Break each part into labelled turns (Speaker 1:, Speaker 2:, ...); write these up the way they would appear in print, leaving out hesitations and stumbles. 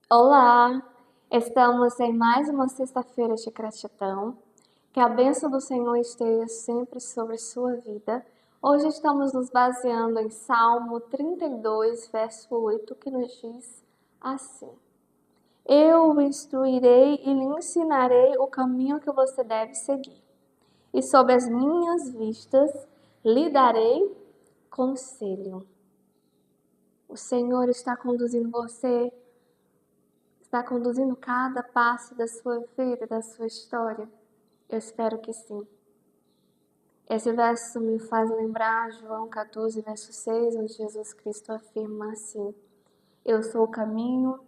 Speaker 1: Olá, estamos em mais uma sexta-feira de gratidão. Que a bênção do Senhor esteja sempre sobre sua vida. Hoje estamos nos baseando em Salmo 32, verso 8, que nos diz assim: Eu o instruirei e lhe ensinarei o caminho que você deve seguir, e sob as minhas vistas lhe darei conselho. O Senhor está conduzindo você. Está conduzindo cada passo da sua vida, da sua história? Eu espero que sim. Esse verso me faz lembrar João 14, verso 6, onde Jesus Cristo afirma assim: Eu sou o caminho,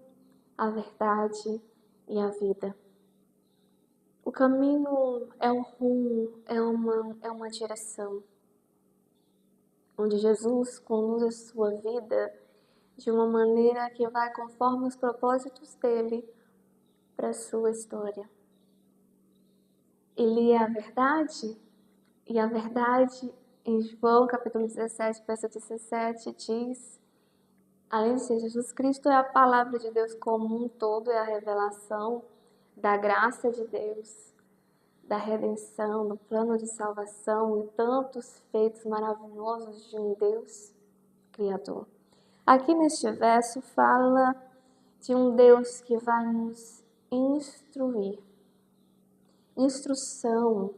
Speaker 1: a verdade e a vida. O caminho é um rumo, é uma direção, onde Jesus conduz a sua vida de uma maneira que vai conforme os propósitos dele para a sua história. Ele é a verdade, e a verdade em João capítulo 17, verso 17 diz: além de ser Jesus Cristo, é a palavra de Deus como um todo, é a revelação da graça de Deus, da redenção, do plano de salvação e tantos feitos maravilhosos de um Deus Criador. Aqui neste verso fala de um Deus que vai nos instruir. Instrução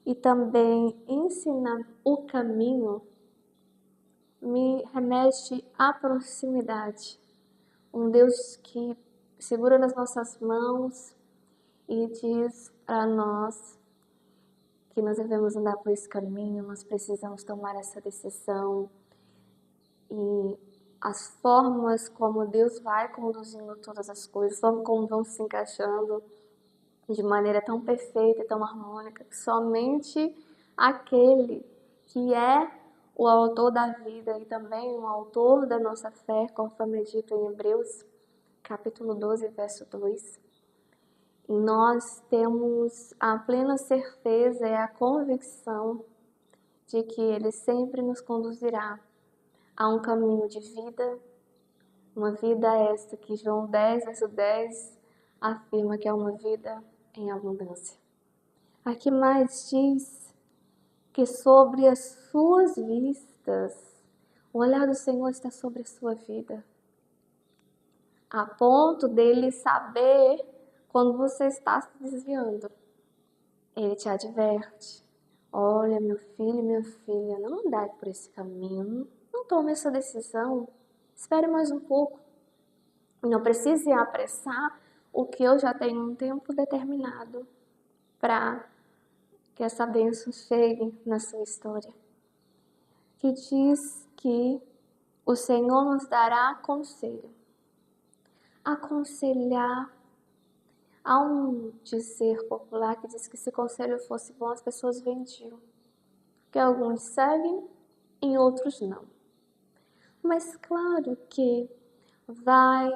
Speaker 1: e também ensinar o caminho me remete à proximidade. Um Deus que segura nas nossas mãos e diz para nós que nós devemos andar por esse caminho, nós precisamos tomar essa decisão. E as formas como Deus vai conduzindo todas as coisas, como vão se encaixando de maneira tão perfeita e tão harmônica, que somente aquele que é o autor da vida e também o autor da nossa fé, conforme é dito em Hebreus, capítulo 12, verso 2, e nós temos a plena certeza e a convicção de que Ele sempre nos conduzirá a um caminho de vida, uma vida esta que João 10, verso 10, afirma que é uma vida em abundância. Aqui mais diz que sobre as suas vistas, o olhar do Senhor está sobre a sua vida, a ponto dele saber quando você está se desviando. Ele te adverte: olha, meu filho e minha filha, não andai por esse caminho, não tome essa decisão, espere mais um pouco. Não precise apressar o que eu já tenho um tempo determinado para que essa bênção chegue na sua história. Que diz que o Senhor nos dará conselho. Aconselhar, há um dizer popular que diz que se conselho fosse bom, as pessoas vendiam. Que alguns seguem e outros não. Mas claro que vai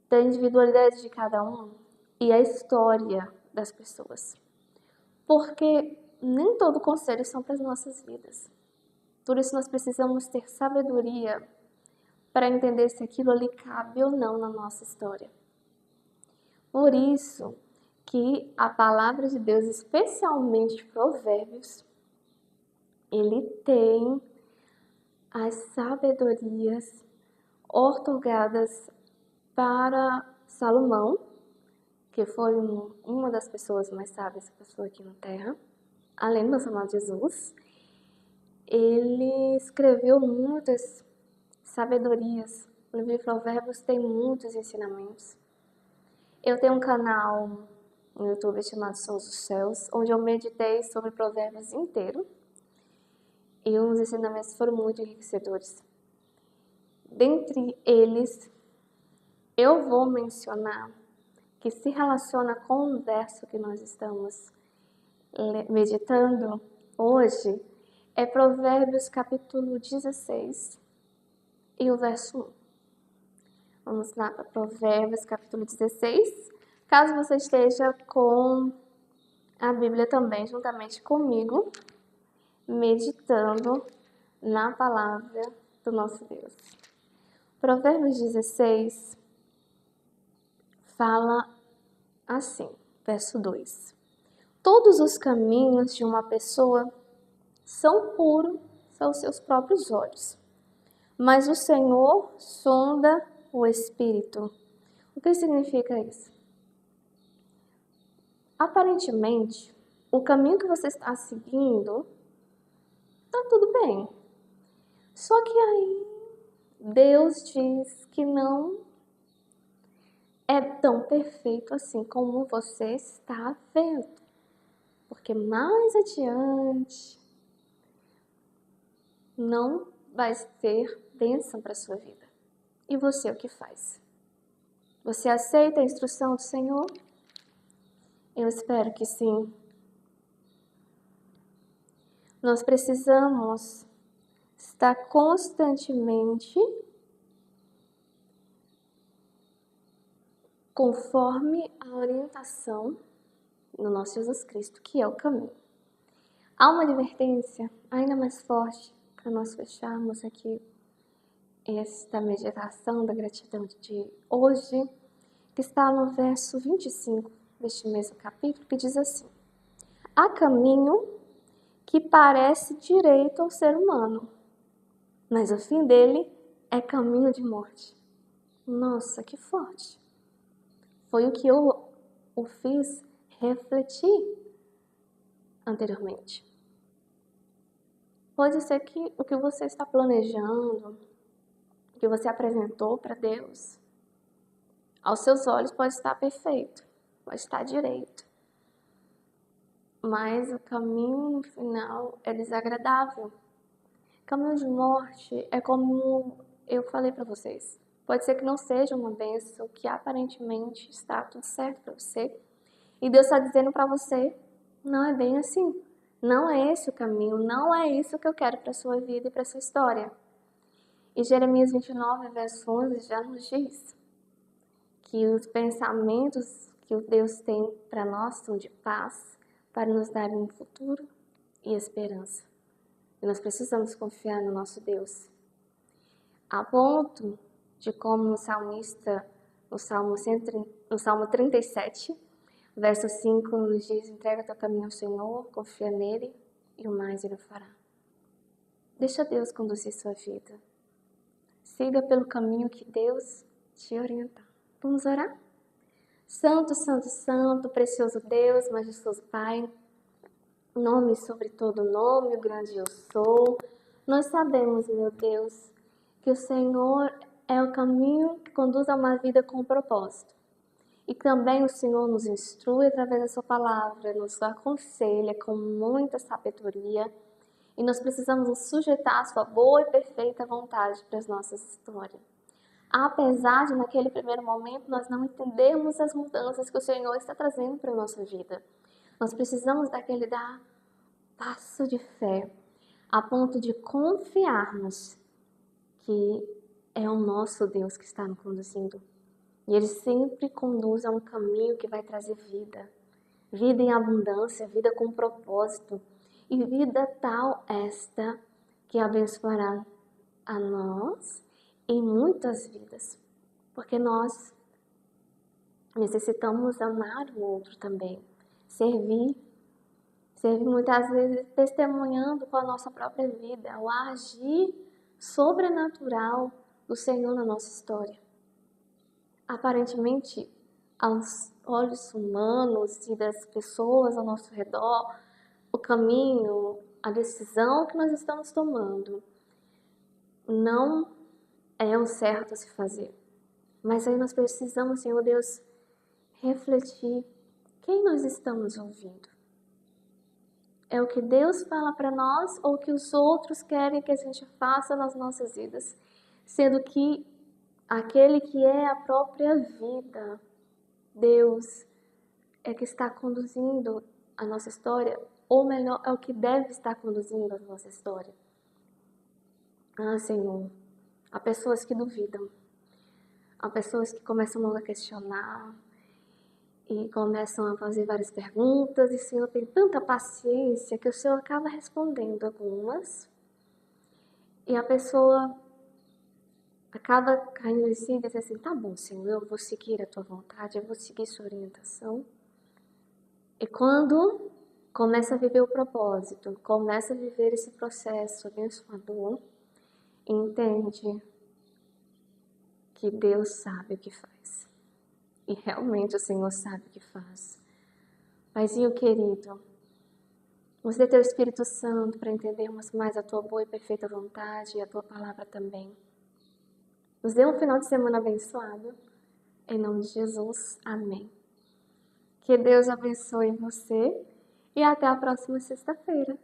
Speaker 1: da individualidade de cada um e a história das pessoas. Porque nem todo conselho são para as nossas vidas. Por isso nós precisamos ter sabedoria para entender se aquilo ali cabe ou não na nossa história. Por isso que a palavra de Deus, especialmente Provérbios, ele tem as sabedorias outorgadas para Salomão, que foi uma das pessoas mais sábias que passou aqui na Terra, além do nosso amado Jesus. Ele escreveu muitas sabedorias. O livro de Provérbios tem muitos ensinamentos. Eu tenho um canal no YouTube chamado Sons dos Céus, onde eu meditei sobre Provérbios inteiro. E os ensinamentos foram muito enriquecedores. Dentre eles, eu vou mencionar que se relaciona com o verso que nós estamos meditando hoje, é Provérbios capítulo 16 e o verso 1. Vamos lá para Provérbios capítulo 16. Caso você esteja com a Bíblia também, juntamente comigo, meditando na palavra do nosso Deus. Provérbios 16 fala assim, verso 2. Todos os caminhos de uma pessoa são puros aos seus próprios olhos, mas o Senhor sonda o espírito. O que significa isso? Aparentemente, o caminho que você está seguindo está tudo bem. Só que aí Deus diz que não é tão perfeito assim como você está vendo. Porque mais adiante não vai ter bênção para a sua vida. E você o que faz? Você aceita a instrução do Senhor? Eu espero que sim. Nós precisamos estar constantemente conforme a orientação do nosso Jesus Cristo, que é o caminho. Há uma advertência ainda mais forte para nós fecharmos aqui esta meditação da gratidão de hoje, que está no verso 25 deste mesmo capítulo, que diz assim: há caminho que parece direito ao ser humano, mas o fim dele é caminho de morte. Nossa, que forte! Foi o que eu o fiz refletir anteriormente. Pode ser que o que você está planejando, o que você apresentou para Deus, aos seus olhos pode estar perfeito, pode estar direito. Mas o caminho no final é desagradável. Caminho de morte é como eu falei para vocês. Pode ser que não seja uma bênção, que aparentemente está tudo certo para você. E Deus está dizendo para você, não é bem assim. Não é esse o caminho, não é isso que eu quero para a sua vida e para a sua história. E Jeremias 29, verso 11 já nos diz que os pensamentos que Deus tem para nós são de paz, para nos dar um futuro e esperança. E nós precisamos confiar no nosso Deus. A ponto de como no salmista, no Salmo 37, verso 5, nos diz: entrega teu caminho ao Senhor, confia nele e o mais ele fará. Deixa Deus conduzir sua vida. Siga pelo caminho que Deus te orientar. Vamos orar? Santo, santo, santo, precioso Deus, majestoso Pai, nome sobre todo nome, o grande eu sou. Nós sabemos, meu Deus, que o Senhor é o caminho que conduz a uma vida com propósito. E também o Senhor nos instrui através da sua palavra, nos aconselha com muita sabedoria. E nós precisamos nos sujeitar à sua boa e perfeita vontade para as nossas histórias. Apesar de naquele primeiro momento nós não entendermos as mudanças que o Senhor está trazendo para a nossa vida. Nós precisamos daquele dar passo de fé, a ponto de confiarmos que é o nosso Deus que está nos conduzindo. E Ele sempre conduz a um caminho que vai trazer vida. Vida em abundância, vida com propósito. E vida tal esta que abençoará a nós em muitas vidas. Porque nós necessitamos amar o outro também. Servir muitas vezes testemunhando com a nossa própria vida, o agir sobrenatural do Senhor na nossa história. Aparentemente, aos olhos humanos e das pessoas ao nosso redor, o caminho, a decisão que nós estamos tomando não é o certo a se fazer. Mas aí nós precisamos, Senhor Deus, refletir quem nós estamos ouvindo. É o que Deus fala para nós ou o que os outros querem que a gente faça nas nossas vidas? Sendo que aquele que é a própria vida, Deus, é que está conduzindo a nossa história, ou melhor, é o que deve estar conduzindo a nossa história. Ah, Senhor, há pessoas que duvidam, há pessoas que começam logo a questionar e começam a fazer várias perguntas, e o Senhor tem tanta paciência que o Senhor acaba respondendo algumas, e a pessoa acaba caindo em si e diz assim, tá bom, Senhor, eu vou seguir a tua vontade, eu vou seguir sua orientação. E quando começa a viver o propósito, começa a viver esse processo abençoador, entende que Deus sabe o que faz. E realmente o Senhor sabe o que faz. Paizinho querido, nos dê teu Espírito Santo para entendermos mais a tua boa e perfeita vontade e a tua palavra também. Nos dê um final de semana abençoado. Em nome de Jesus, amém. Que Deus abençoe você e até a próxima sexta-feira.